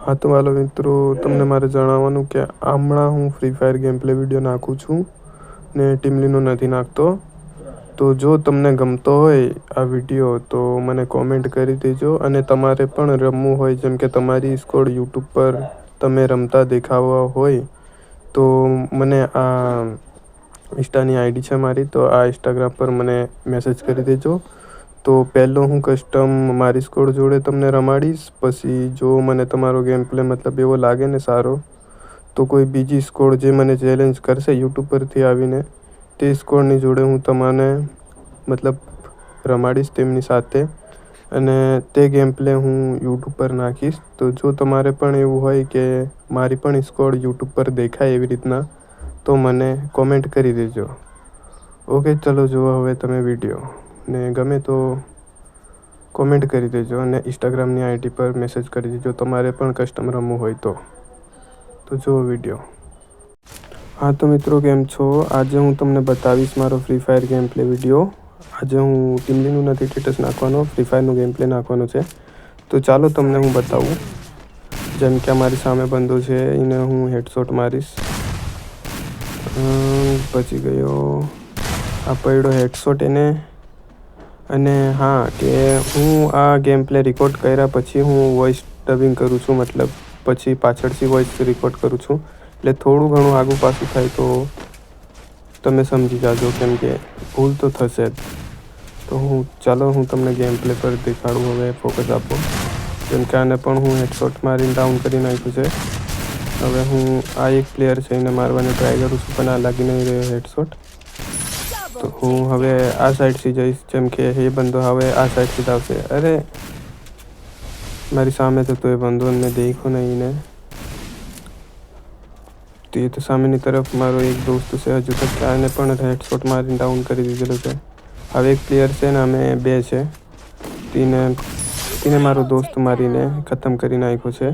હા તો વાલો મિત્રો, તમને મારે જણાવવાનું કે હમણાં હું free fire game play video નાખું છું ને ટીમલીનો નથી નાખતો. તો જો તમને ગમતો હોય આ વિડીયો તો મને કોમેન્ટ કરી દેજો. અને તમારે પણ રમવું હોય, જેમ કે તમારી સ્કોડ યુટ્યુબ પર તમે રમતા દેખાવા હોય તો મને આ ઇન્સ્ટાની આઈડી છે મારી, તો આ ઇન્સ્ટાગ્રામ પર મને મેસેજ કરી દેજો. તો પહેલો હું કસ્ટમ મારી સ્કોડ જોડે તમને રમાડીશ. પછી જો મને તમારો ગેમ પ્લે મતલબ એવો લાગે ને સારો, તો કોઈ બીજી સ્કોડ જે મને ચેલેન્જ કરશે યુટ્યુબ પરથી આવીને, તે સ્કોડની જોડે હું તમને મતલબ રમાડીશ તેમની સાથે. અને તે ગેમ પ્લે હું યુટ્યુબ પર નાખીશ. તો જો તમારે પણ એવું હોય કે મારી પણ સ્કોડ યુટ્યુબ પર દેખાય એવી રીતના, તો મને કોમેન્ટ કરી દેજો. ઓકે, ચલો જુઓ હવે તમે વિડીયો, ને ગમે તો કોમેન્ટ કરી દેજો અને ઇન્સ્ટાગ્રામની આઈડી પર મેસેજ કરી દેજો તમારે પણ કસ્ટમ રમવું હોય તો. તો જુઓ વિડીયો. હા તો મિત્રો, કેમ છો? આજે હું તમને બતાવીશ મારો free fire game play video. આજે હું ટીમલીનું નથી સ્ટેટસ નાખવાનો, ફ્રી ફાયરનું ગેમ પ્લે નાખવાનો છે. તો ચાલો તમને હું બતાવું. જેમ કે અમારી સામે બંદો છે, એને હું હેડશોટ મારીશ. બચી ગયો. આ પડ્યો હેડશોટ એને. અને હા, કે હું આ ગેમ પ્લે રેકોર્ડ કર્યા પછી હું વોઇસ ડબિંગ કરું છું, મતલબ પછી પાછળથી વોઇસ રેકોર્ડ કરું છું. એટલે થોડું ઘણું આગું પાછું થાય તો તમે સમજી જાજો, કેમ કે ભૂલ તો થશે જ. તો ચાલો હું તમને ગેમ પ્લે પર દેખાડું. હવે ફોકસ આપો. કેમ કે આને પણ હું હેડશોટ મારીને ડાઉન કરી નાખ્યું છે. હવે હું આ એક પ્લેયર છે એને મારવાની ટ્રાય કરું છું, પણ આ લાગી નહીં રહ્યો હેડશોટ. તો હું હવે આ સાઈડથી જઈશ, જેમ કે એ બંદો હવે આ સાઈડથી જ આવશે. અરે મારી સામે તો એ બંદો મેં દેખ્યો નહીં ને. તો એ તો સામેની તરફ મારો એક દોસ્ત છે, હજુ તક આને પણ હેડશોટ મારીને ડાઉન કરી દીધેલો છે. હવે એક પ્લેયર છે ને અમે બે છે, તેને મારો દોસ્ત મારીને ખતમ કરી નાખ્યો છે.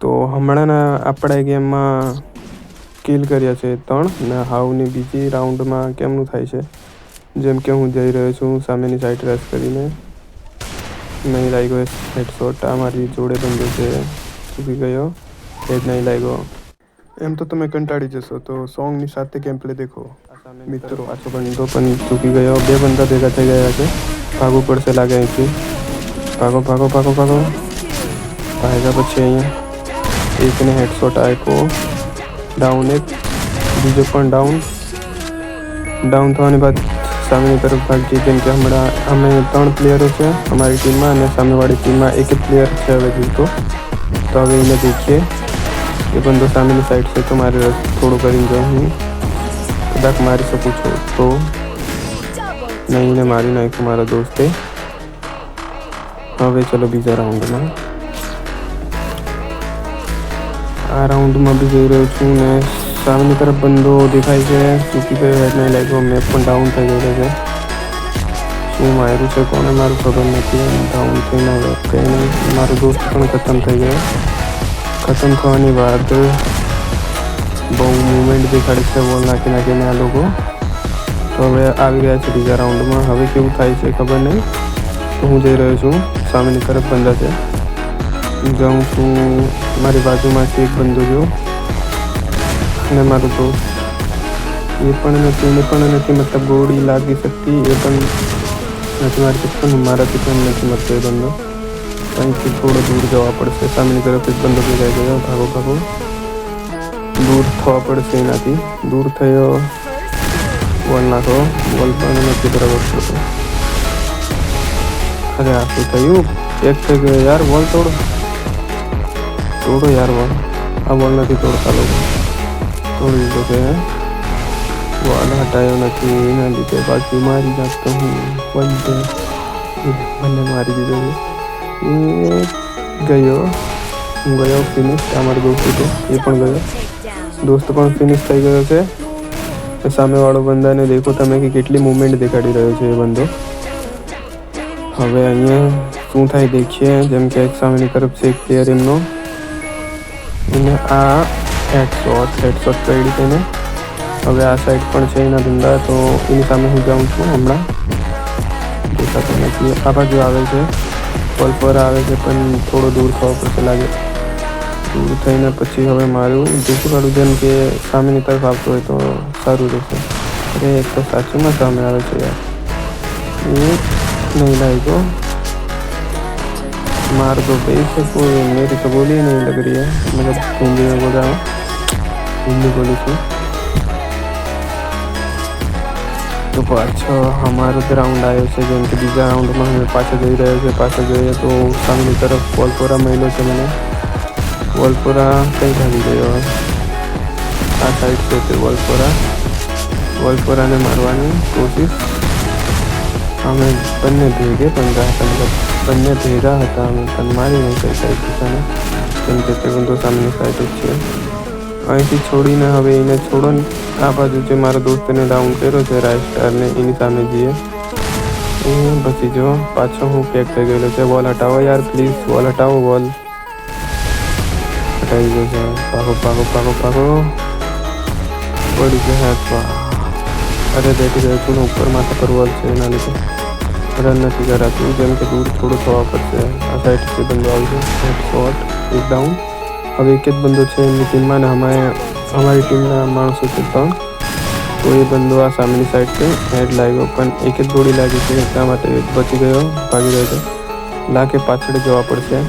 તો હમણાંના આપણા ગેમમાં કિલ કર્યા છે 3, ને હાવની બીજી રાઉન્ડમાં કેમનું થાય છે. જેમ કે હું જઈ રહ્યો છું સામેની સાઈડ રશ કરીને, નહીં લાગ્યો હેડશોટ. આ મારી જોડે બંદો છે, ચૂકી ગયો, હેડ નહીં લાગ્યો. એમ તો તમે કંટાળી જશો, તો સોંગની સાથે ગેમ પ્લે દેખો. મિત્રો, પાછો બંદો પણ ચૂકી ગયો. 2 બંદા ભેગા થઈ ગયા છે. ભાગવું પડશે લાગે અહીંથી. ભાગો ભાગો ભાગો ભાગો. ભાગ્યા પછી અહીંયા એકને હેડશોટ આપ્યો. ડાઉન એક, બીજો પણ ડાઉન. ડાઉન થવાની બાદ સામેની તરફ ભાગીએ. જેમ કે હમણાં અમે 3 પ્લેયરો છે અમારી ટીમમાં, અને સામેવાળી ટીમમાં એક જ પ્લેયર છે હવે જીવતો. તો હવે એને દેખીએ. એ બંદો સામેની સાઈડ છે, તો મારે રસ થોડું કરીને જાઉં. હું કદાચ મારી શકું છું, તો નહીં, એને મારી નાખ્યું મારા દોસ્તે. હવે ચલો બીજા રાઉન્ડમાં. આ રાઉન્ડમાં બી જઈ રહ્યો છું ને સામેની તરફ બંદો દેખાય છે, ચૂકી ગયો, હેડ નહીં લાગ્યો. મેપ પણ ડાઉન થઈ ગયો છે. શું માર્યું છે કોને મારું ખબર નથી. ડાઉન થઈને હવે કંઈ નહીં. મારો દોસ્ત પણ ખતમ થઈ ગયો. ખતમ થવાની વાત બહુ મુવમેન્ટ દેખાડે છે બોલ નાખી નાખીને આ લોકો. તો હવે આવી ગયા છે બીજા રાઉન્ડમાં. હવે કેવું થાય છે ખબર નહીં. તો હું જઈ રહ્યો છું, સામેની તરફ બંદા છે. જાઉં છું, મારી બાજુમાંથી એક બંદો જો, અને મારો દોસ્ત એ પણ નથી, એને પણ નથી, મતલબ ગોળી લાગી શકતી એ પણ નથી મારી શકતો. મારાથી પણ નથી મળતો એ બંદો. અહીંથી થોડો દૂર જવા પડશે. સામેની તરફ એક બંદો ભેગા ગયો. ભાગો ભાગો, દૂર થવા પડશે એનાથી. દૂર થયો, બોલ નાખો. બોલ પણ નથી બરાબર થતો. અરે આ શું થયું? એક થઈ ગયો યાર. બોલ તોડો યાર બોલ. આ બોલ નથી તોડતા લોકો. તોડી દીધો છે. બોલ હટાયો નથી, એના લીધે બાકી મારી નાખતો હું. બંને મારી દીધો છે. એ ગયો, હું ગયો ફિનિશ. અમારો દોસ્ત હતો એ પણ ગયો. દોસ્ત પણ ફિનિશ થઈ ગયો છે. સામેવાળો બંદાને દેખો તમે કે કેટલી મૂવમેન્ટ દેખાડી રહ્યો છે એ બંદો. હવે અહીંયા શું થાય દેખીએ. જેમ કે એક સામેની તરફ છે એક પ્લેયર એમનો, એને આ હેડશોટ પડી તેને. હવે આ સાઈડ પણ છે એના ધંધા, તો એની સામે હું જાઉં છું. હમણાં દેખાતો નથી. આ બાજુ આવે છે, પોલ પર આવે છે, પણ થોડો દૂર થવા પડશે લાગે. દૂર થઈને પછી હવે મારું બીજું જેમ કે સામેની તરફ આવતું હોય તો સારું રહેશે. अरे एक तो સાચુમાં સામે આવે છે યાર. ये नहीं लाएगा मार दो भाई से, कोई मेरी तो गोली ही नहीं लग रही है. मतलब हिंदी में बोल रहा हूँ, हिंदी बोली थी. તો પાછો અમારો જ રાઉન્ડ આવ્યો છે. જેમ કે બીજા રાઉન્ડમાં અમે પાછો જઈ રહ્યો છે. પાછો જોઈએ તો સામેની તરફ વોલપોરા મળ્યો છે મને. વોલપોરા કઈ ભાગી ગયો? આ સાઈડ છે તે વોલપોરાને મારવાની કોશિશ. અમે બંને ભેગા હતા અમે પણ મારી નહીં કઈ સાઈડ દિશાને. કેમ કે તે બંધો સામેની સાઈડ જ છે. અહીંથી છોડીને હવે એને છોડો ને. આ બાજુ જે મારા દોસ્તને ડાઉન કર્યો છે રાઈટ સ્ટારને, એની સામે જઈએ. એ પછી જો પાછો હું પેક થઈ ગયેલો છે. વોલ હટાવો યાર પ્લીઝ, વોલ હટાવો. વોલ હટાવી ગયો છે. પાકો પડી ગયો હાથમાં. અરે બેઠી ગયો છું ને, ઉપર માથા પર વોલ છે એના લીધે રન નથી કરાતું. જેમ કે દૂર થોડું થવા પડશે. આ સાઈડથી બંદો આવશે. શોટ એક ડાઉન. હવે એક જ બંદો છે એમની ટીમમાં ને અમારી ટીમના માણસો છે 3. તો એ બંદો આ સામેની સાઈડ છે હેડ લાગ્યો, પણ એક જ ગોળી લાગી છે એટલા માટે બચી ગયો, ભાગી રહ્યો છે. લાગે પાછળ જવા પડશે.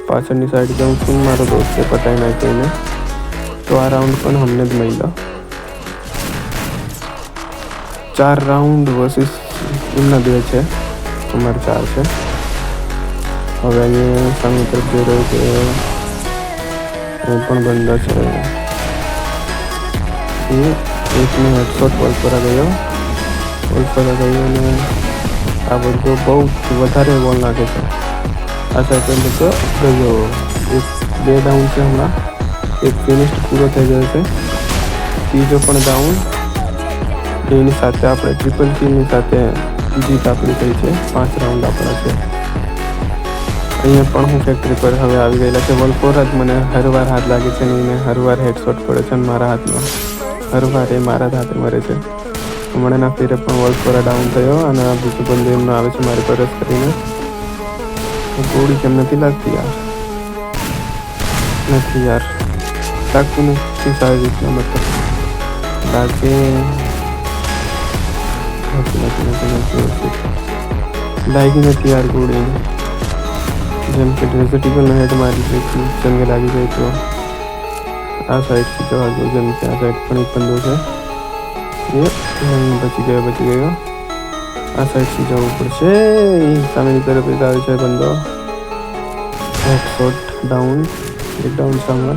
પાછળની સાઈડ જાઉં છું. મારો દોસ્ત છે પટાઈ નાખ્યો એને. તો આ રાઉન્ડ પણ અમને જ મળ્યો. 4 રાઉન્ડ વર્સિસ એમના 2 છે, અમારે 4 છે. હવે અહીંયા સામે તરફ જઈ રહ્યો છે. એ પણ બંદા છે. એકને હેડશોટ વોલપોરા ગયો અને આ બધો બહુ વધારે બોલ નાખે છે. આ સાઈડ તો ગયો. 2 ડાઉન છે હમણાં. એક ફિનિશ પૂરો થઈ ગયો છે. ત્રીજો પણ ડાઉન. એની સાથે આપણે ટ્રિપલ કિલની સાથે જીત આપણી થઈ છે. 5 રાઉન્ડ આપણા છે. અહીંયા પણ હું ફેક્ટરી પર હવે આવી ગયેલા છે. વોલપોરા જ મને હરવાર હાથ લાગે છે ને એને હરવાર હેડશોટ પડે છે મારા હાથમાં. હરવાર એ મારા જ હાથે મરે છે. હમણાંના ફેરે પણ વોલપોરા ડાઉન થયો અને આ બીજું બંધ એમનો આવે છે મારી પર રસ કરીને. ગોળી કેમ નથી લાગતી યાર? નથી યાર, લાગતું નથી સારી રીતના. મતલબ લાગે લાગી નથી યાર ગોળી. જેમ કે ડેઝર્ટિકલનો હેડ મારી છે, જંગે લાગી જાય તો આ સાઈડથી જવા દો. જેમ કે આ સાઈડ પણ એક બંદો છે. એ બચી ગયો. આ સાઈડથી જવું પડશે. સામેની તરફ જ આવે છે બંદો. Headshot down. એક ડાઉન સામે.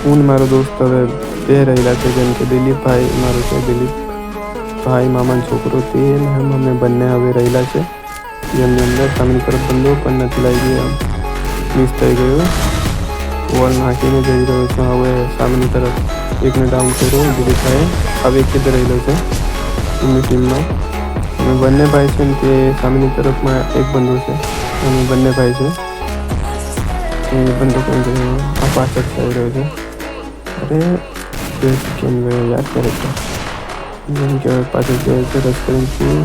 હું મારો દોસ્ત હવે 2 રહેલા છે. જેમ કે દિલીપભાઈ મારો છે, દિલીપભાઈ મામાનો છોકરો, તે અમે બંને હવે રહેલા છે. જેમની અંદર સામેની તરફ બંદો પણ નથી લાગી ગયો, મિસ થઈ ગયો. વોલ નાખીને જઈ રહ્યો છું. હવે સામેની તરફ એકને ડાઉન કર્યો દિલીપભાઈ. હવે એક જ રહેલો છે એમની ટીમમાં. અમે બંને ભાઈ છે ને તે સામેની તરફમાં એક બંદો છે. અમે બંને ભાઈ છે. એ બંદો કેમ ગયો? આ પાછળ થઈ રહ્યો છે. અરે કેમ ગયો યાર કેરેક્ટર? જેમ કે પાછળ ગયો છે રેસ્ટોરન્ટથી.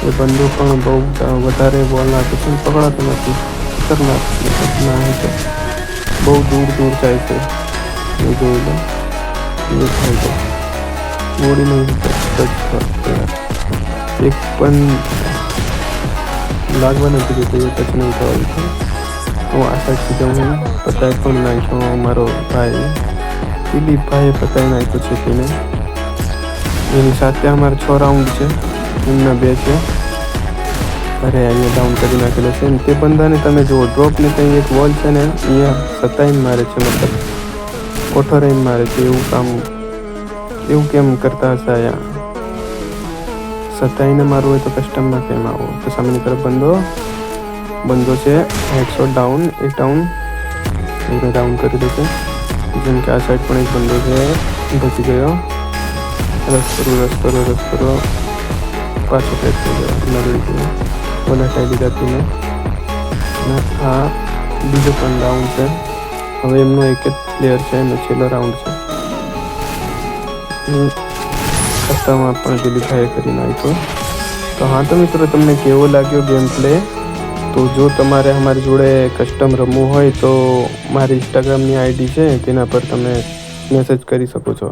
એ બંદો પણ બહુ વધારે બોલ નાખે છે, પકડાતો નથી. ખતરનાક છે. બહુ દૂર જાય છે. એ જોઈ લો. એ થાય છે ગોળી નહીં એક પણ લાગવા નથી દેતો. એ ટચ નહીં થવાનું છે. હું આ સાઈડથી જાઉં. પતાઈ પણ નાખ્યો મારો ભાઈ દિલીપભાઈએ પતાઈ નાખ્યો છે તેને. એની સાથે અમારે 6 રાઉન્ડ છે, એમના 2 છે. અરે અહીંયા ડાઉન કરી નાખેલો છે. તે બંદાને તમે જુઓ, ડ્રોપને ત્યાં એક વોલ છે ને અહીંયા સતાઈને મારે છે. મતલબ ઓઠો રહીને મારે છે. એવું કેમ કરતા હશે? અહીંયા સતાઈને મારવું હોય તો કસ્ટમમાં કેમ આવો? તો સામેની તરફ બંદો છે. Headshot down. એક ડાઉન કરી દે છે. જેમ કે આ સાઈડ પણ એક બંદો છે. બચી ગયો. રસ કરો. પાછો પેક થઈ ગયો. નગડી ગયો. ઓલા હટાવી દીધા તેને. આ બીજો પણ ડાઉન છે. હવે એમનો એક જ પ્લેયર છે. એમનો છેલ્લો રાઉન્ડ છે. ખતમ પણ દિલીપભાઈએ કરી નાખ્યો. તો હા તો મિત્રો, તમને કેવો લાગ્યો ગેમ પ્લે? તો જો તમારે અમારી જોડે કસ્ટમ રમવું હોય તો મારી ઇન્સ્ટાગ્રામની આઈડી છે તેના પર તમે મેસેજ કરી શકો છો.